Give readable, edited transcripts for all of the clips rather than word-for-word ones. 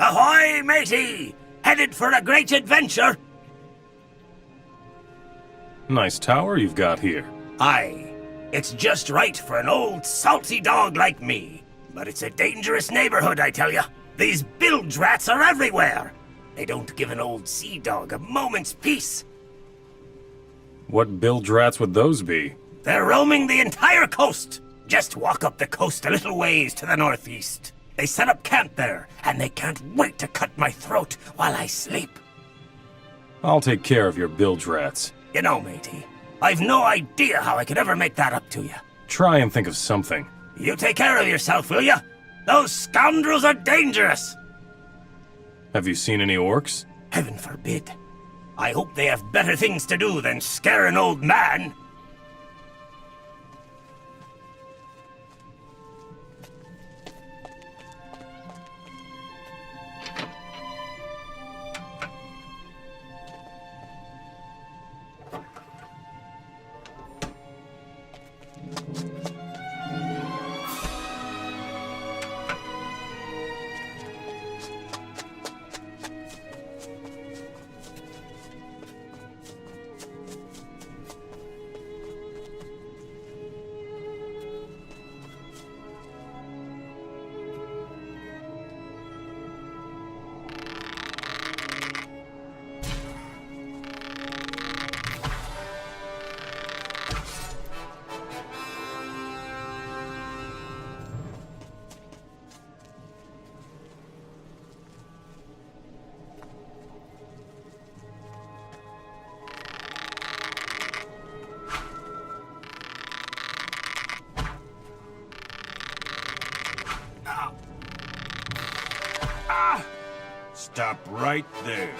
Ahoy, matey! Headed for a great adventure? Nice tower you've got here. Aye. It's just right for an old salty dog like me. But it's a dangerous neighborhood, I tell ya. These bilge rats are everywhere. They don't give an old sea dog a moment's peace. What bilge rats would those be? They're roaming the entire coast. Just walk up the coast a little ways to the northeast. They set up camp there, and they can't wait to cut my throat while I sleep. I'll take care of your bilge rats. You know, matey, I've no idea how I could ever make that up to you. Try and think of something. You take care of yourself, will ya? Those scoundrels are dangerous. Have you seen any orcs? Heaven forbid. I hope they have better things to do than scare an old man. Stop right there.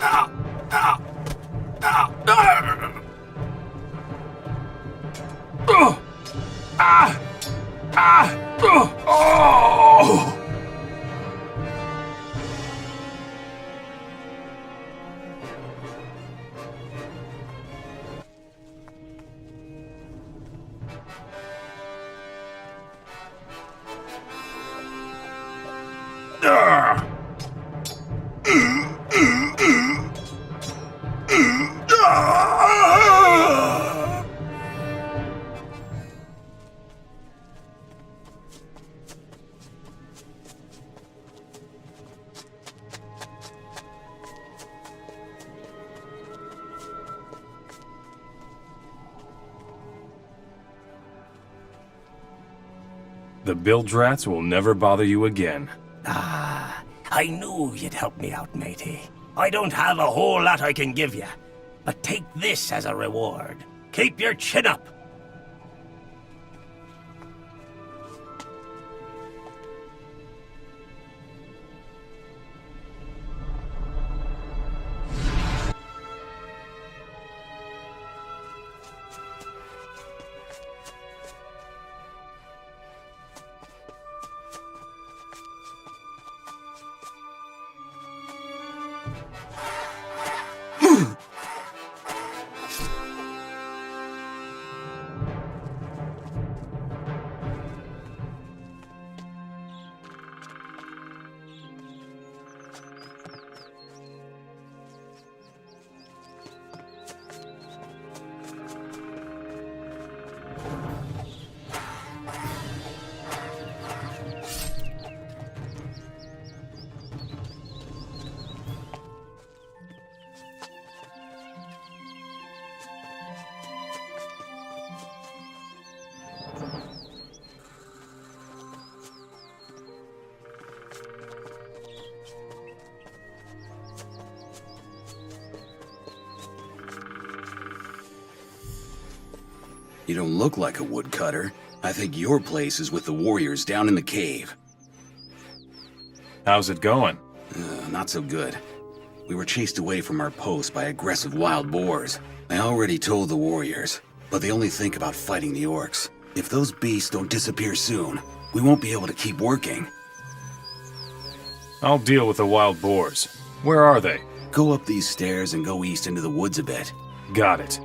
Ow! Ow! Ow! Ah! Ah! Oh! The bilge rats will never bother you again. Ah, I knew you'd help me out, matey. I don't have a whole lot I can give you, but take this as a reward. Keep your chin up. You don't look like a woodcutter. I think your place is with the warriors down in the cave. How's it going? Not so good. We were chased away from our post by aggressive wild boars. I already told the warriors, but they only think about fighting the orcs. If those beasts don't disappear soon, we won't be able to keep working. I'll deal with the wild boars. Where are they? Go up these stairs and go east into the woods a bit. Got it.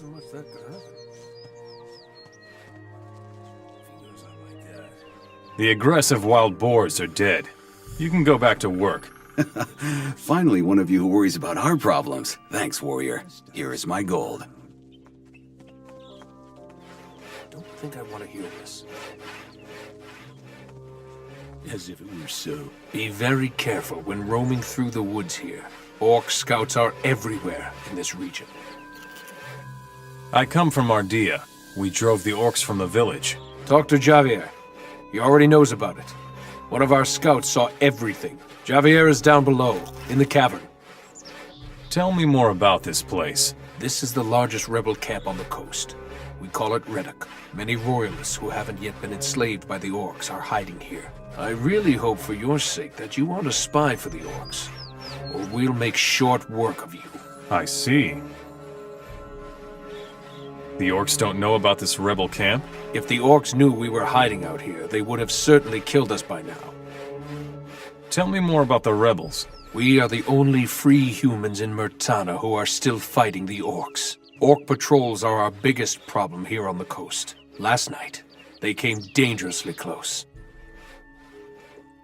What's that gonna happen? If he goes on like that. The aggressive wild boars are dead. You can go back to work. Finally, one of you who worries about our problems. Thanks, warrior. Here is my gold. Don't think I want to hear this. As if it were so. Be very careful when roaming through the woods here. Orc scouts are everywhere in this region. I come from Ardea. We drove the orcs from the village. Talk to Javier. He already knows about it. One of our scouts saw everything. Javier is down below, in the cavern. Tell me more about this place. This is the largest rebel camp on the coast. We call it Reddock. Many royalists who haven't yet been enslaved by the orcs are hiding here. I really hope for your sake that you aren't a spy for the orcs, or we'll make short work of you. I see. The orcs don't know about this rebel camp? If the orcs knew we were hiding out here, they would have certainly killed us by now. Tell me more about the rebels. We are the only free humans in Murtana who are still fighting the orcs. Orc patrols are our biggest problem here on the coast. Last night, they came dangerously close.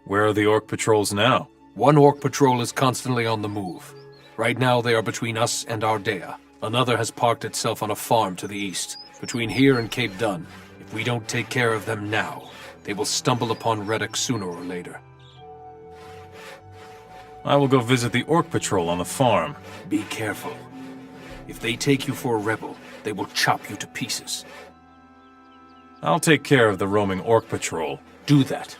Where are the orc patrols now? One orc patrol is constantly on the move. Right now they are between us and Ardea. Another has parked itself on a farm to the east, between here and Cape Dun. If we don't take care of them now, they will stumble upon Reddock sooner or later. I will go visit the orc patrol on the farm. Be careful. If they take you for a rebel, they will chop you to pieces. I'll take care of the roaming orc patrol. Do that.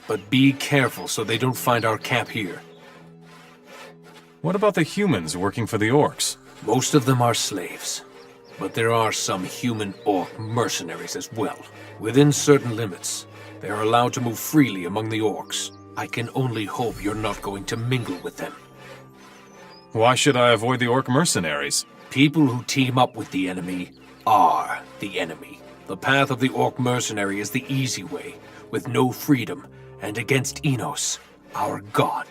But be careful so they don't find our camp here. What about the humans working for the orcs? Most of them are slaves. But there are some human-orc mercenaries as well. Within certain limits, they are allowed to move freely among the orcs. I can only hope you're not going to mingle with them. Why should I avoid the orc mercenaries? People who team up with the enemy are the enemy. The path of the orc mercenary is the easy way, with no freedom, and against Enos, our god.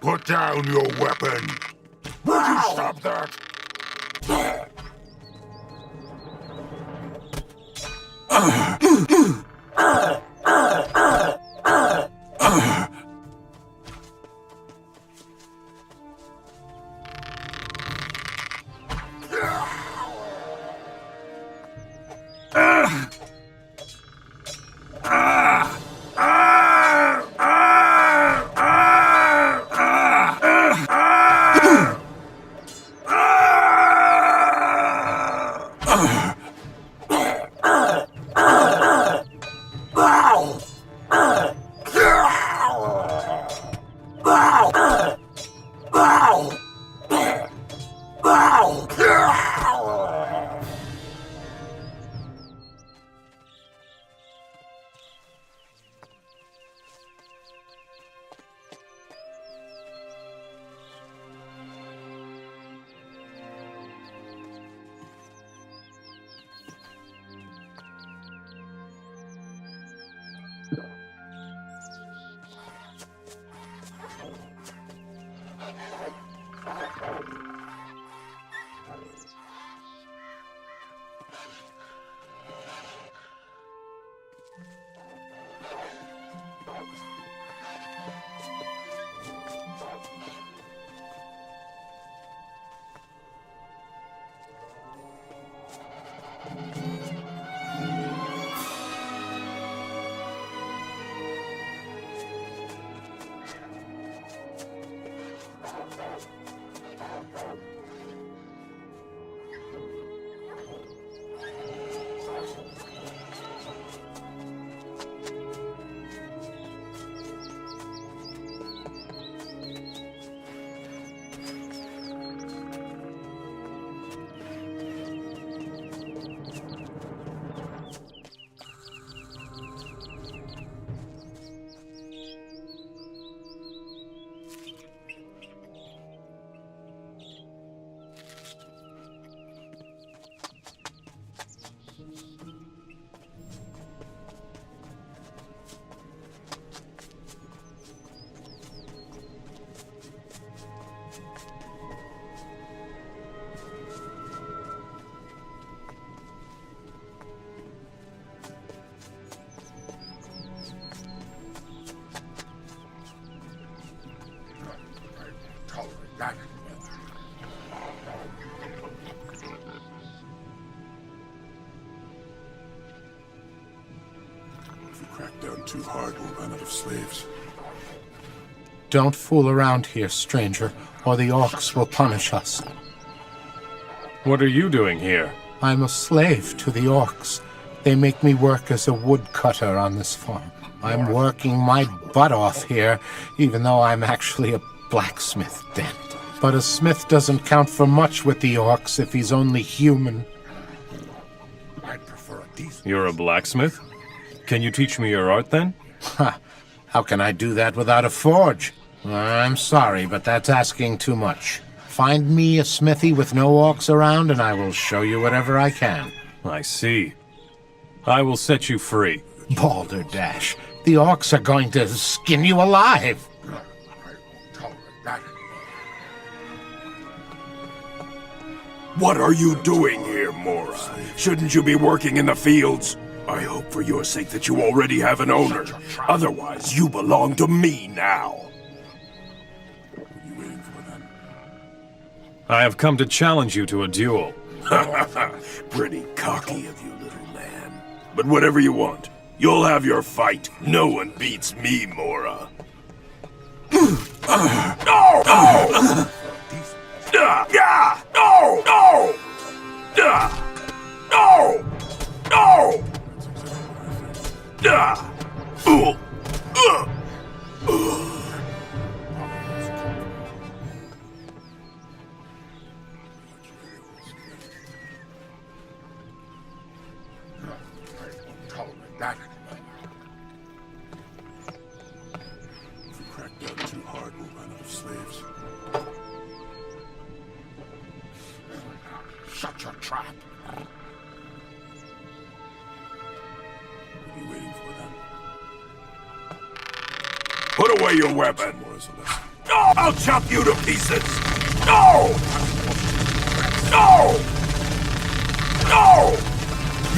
Put down your weapon! Would you stop that? too hard, we'll run out of slaves. Don't fool around here, stranger, or the orcs will punish us. What are you doing here? I'm a slave to the orcs. They make me work as a woodcutter on this farm. I'm working my butt off here, even though I'm actually a blacksmith, damn it. But a smith doesn't count for much with the orcs if he's only human. I'd prefer a decent... You're a blacksmith? Can you teach me your art then? Ha! How can I do that without a forge? I'm sorry, but that's asking too much. Find me a smithy with no orcs around, and I will show you whatever I can. I see. I will set you free. Balderdash, the orcs are going to skin you alive. I won't tolerate that. What are you doing here, Mora? Shouldn't you be working in the fields? I hope for your sake that you already have an owner. Otherwise, you belong to me now. What are you waiting for then? I have come to challenge you to a duel. Pretty cocky of you, little man. But whatever you want, you'll have your fight. No one beats me, Mora. No! No! Yeah! No! No! No! No! Tolerate that. If we crack down too hard, we'll run out of slaves. Shut your trap. What are you waiting for then? Put away your weapon. More is a lesson. No! I'll chop you to pieces! No! No! No!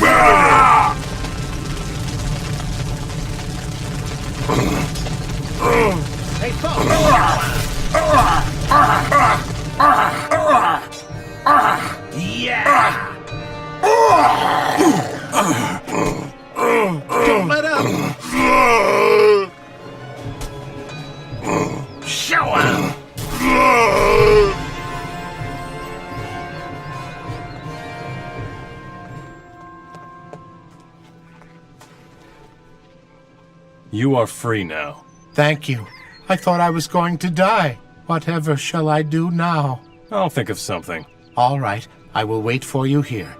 Ah! Hey, folks! Yeah! Don't let up! Show 'em! You are free now. Thank you. I thought I was going to die. Whatever shall I do now? I'll think of something. All right, I will wait for you here.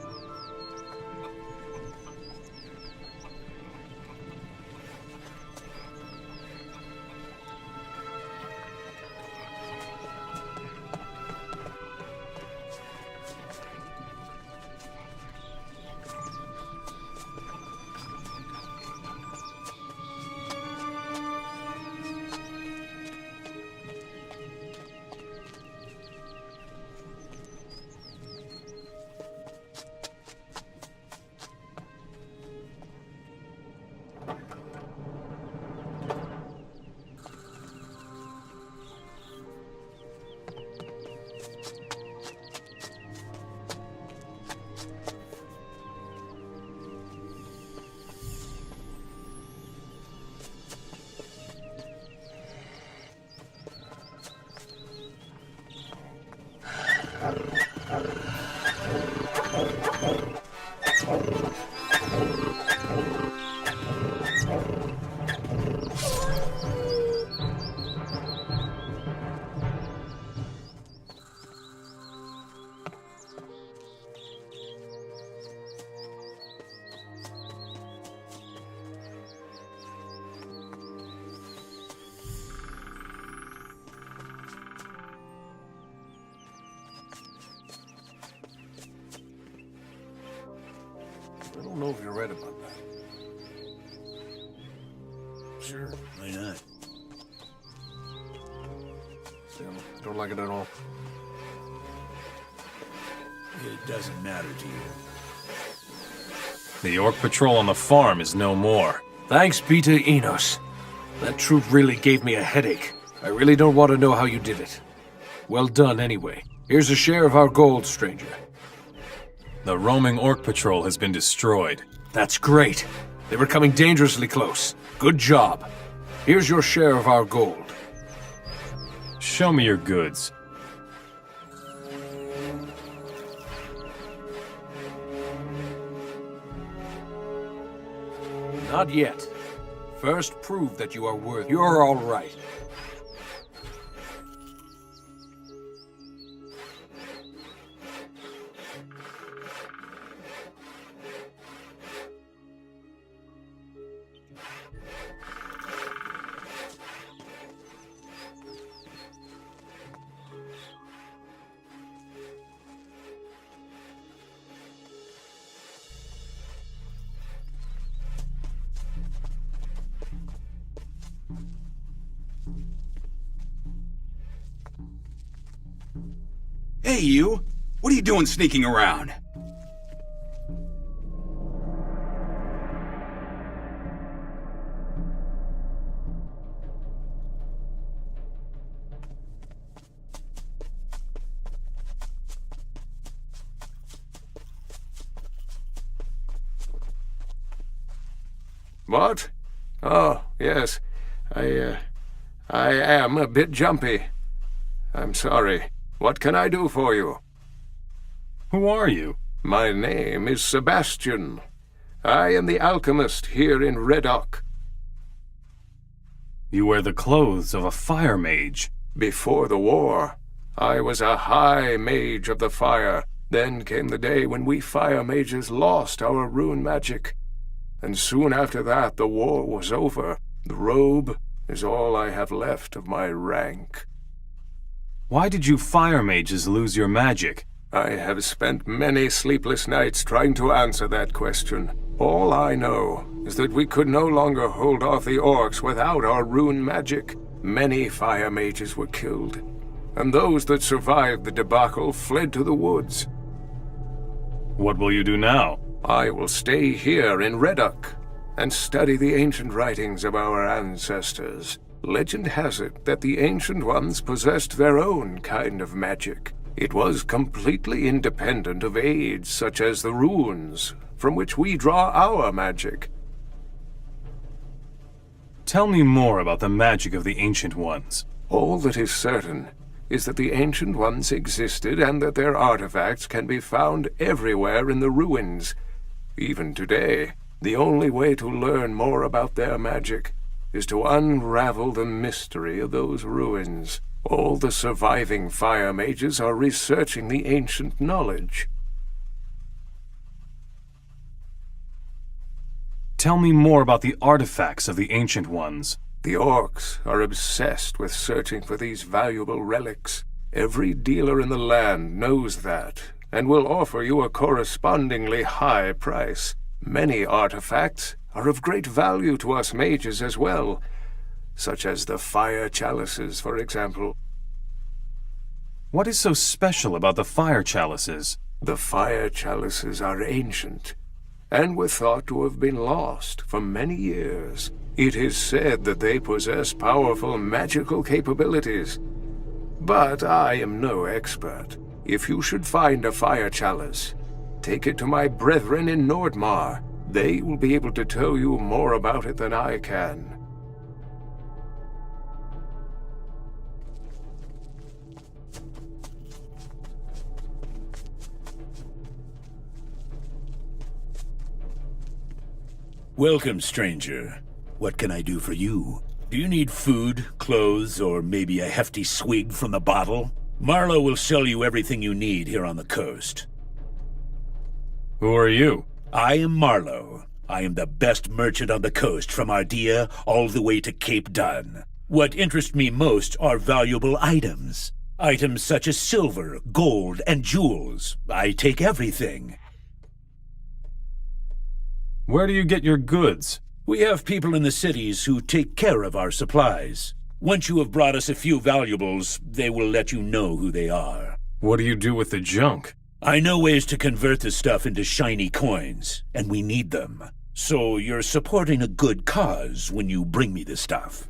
I don't know if you're right about that. Sure, why not? Still, I don't like it at all. It doesn't matter to you. The orc patrol on the farm is no more. Thanks be to Enos. That troop really gave me a headache. I really don't want to know how you did it. Well done, anyway. Here's a share of our gold, stranger. The roaming orc patrol has been destroyed. That's great. They were coming dangerously close. Good job. Here's your share of our gold. Show me your goods. Not yet. First, prove that you are worthy. You're all right. Hey, you! What are you doing sneaking around? What? Oh, yes. I am a bit jumpy. I'm sorry. What can I do for you? Who are you? My name is Sebastian. I am the alchemist here in Reddock. You wear the clothes of a fire mage. Before the war, I was a high mage of the fire. Then came the day when we fire mages lost our rune magic. And soon after that, the war was over. The robe is all I have left of my rank. Why did you fire mages lose your magic? I have spent many sleepless nights trying to answer that question. All I know is that we could no longer hold off the orcs without our rune magic. Many fire mages were killed, and those that survived the debacle fled to the woods. What will you do now? I will stay here in Reddock and study the ancient writings of our ancestors. Legend has it that the Ancient Ones possessed their own kind of magic. It was completely independent of aids such as the runes, from which we draw our magic. Tell me more about the magic of the Ancient Ones. All that is certain is that the Ancient Ones existed and that their artifacts can be found everywhere in the ruins. Even today, the only way to learn more about their magic is to unravel the mystery of those ruins. All the surviving fire mages are researching the ancient knowledge. Tell me more about the artifacts of the Ancient Ones. The orcs are obsessed with searching for these valuable relics. Every dealer in the land knows that, and will offer you a correspondingly high price. Many artifacts are of great value to us mages as well, such as the fire chalices, for example. What is so special about the fire chalices? The fire chalices are ancient, and were thought to have been lost for many years. It is said that they possess powerful magical capabilities, but I am no expert. If you should find a fire chalice, take it to my brethren in Nordmar. They will be able to tell you more about it than I can. Welcome, stranger. What can I do for you? Do you need food, clothes, or maybe a hefty swig from the bottle? Marlowe will sell you everything you need here on the coast. Who are you? I am Marlowe. I am the best merchant on the coast, from Ardea all the way to Cape Dun. What interests me most are valuable items. Items such as silver, gold, and jewels. I take everything. Where do you get your goods? We have people in the cities who take care of our supplies. Once you have brought us a few valuables, they will let you know who they are. What do you do with the junk? I know ways to convert the stuff into shiny coins, and we need them. So you're supporting a good cause when you bring me the stuff.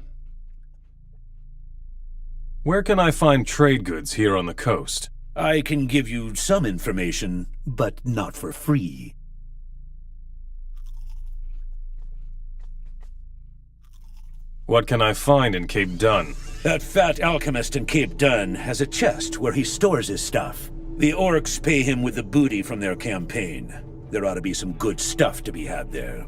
Where can I find trade goods here on the coast? I can give you some information, but not for free. What can I find in Cape Dun? That fat alchemist in Cape Dun has a chest where he stores his stuff. The orcs pay him with the booty from their campaign. There ought to be some good stuff to be had there.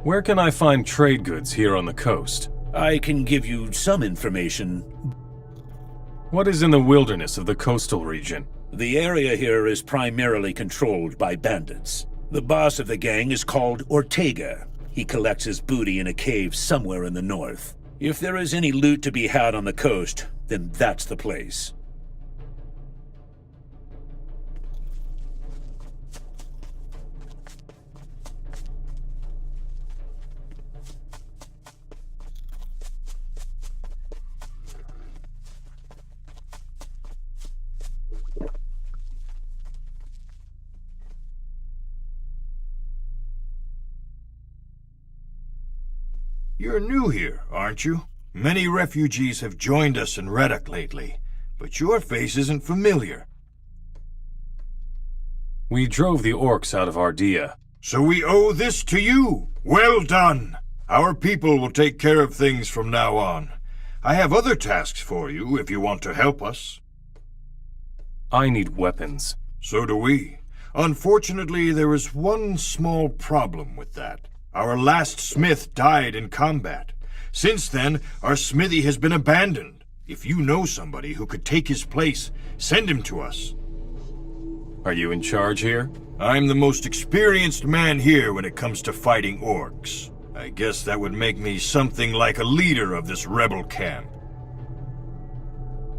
Where can I find trade goods here on the coast? I can give you some information. What is in the wilderness of the coastal region? The area here is primarily controlled by bandits. The boss of the gang is called Ortega. He collects his booty in a cave somewhere in the north. If there is any loot to be had on the coast, then that's the place. You're new here, aren't you? Many refugees have joined us in Reddock lately, but your face isn't familiar. We drove the orcs out of Ardea. So we owe this to you. Well done. Our people will take care of things from now on. I have other tasks for you if you want to help us. I need weapons. So do we. Unfortunately, there is one small problem with that. Our last smith died in combat. Since then, our smithy has been abandoned. If you know somebody who could take his place, send him to us. Are you in charge here? I'm the most experienced man here when it comes to fighting orcs. I guess that would make me something like a leader of this rebel camp.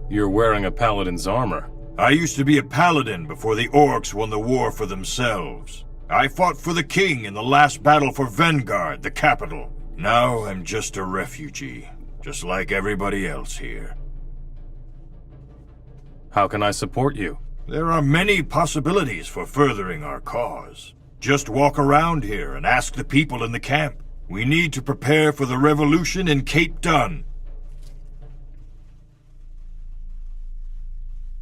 You're wearing a paladin's armor. I used to be a paladin before the orcs won the war for themselves. I fought for the king in the last battle for Vanguard, the capital. Now I'm just a refugee, just like everybody else here. How can I support you? There are many possibilities for furthering our cause. Just walk around here and ask the people in the camp. We need to prepare for the revolution in Cape Dun.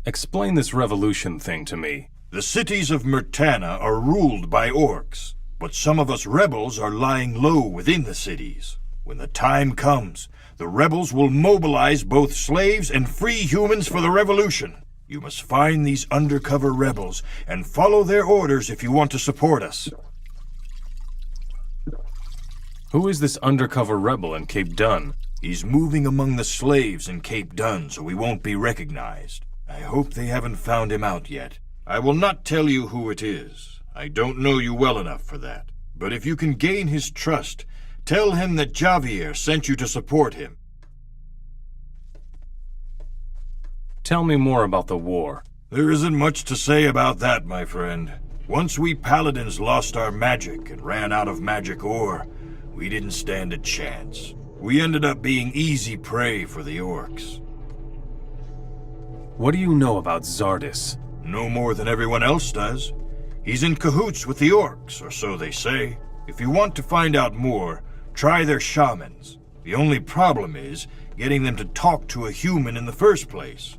Explain this revolution thing to me. The cities of Murtana are ruled by orcs, but some of us rebels are lying low within the cities. When the time comes, the rebels will mobilize both slaves and free humans for the revolution. You must find these undercover rebels and follow their orders if you want to support us. Who is this undercover rebel in Cape Dun? He's moving among the slaves in Cape Dun, so he won't be recognized. I hope they haven't found him out yet. I will not tell you who it is. I don't know you well enough for that. But if you can gain his trust, tell him that Javier sent you to support him. Tell me more about the war. There isn't much to say about that, my friend. Once we paladins lost our magic and ran out of magic ore, we didn't stand a chance. We ended up being easy prey for the orcs. What do you know about Zardis? No more than everyone else does. He's in cahoots with the orcs, or so they say. If you want to find out more, try their shamans. The only problem is getting them to talk to a human in the first place.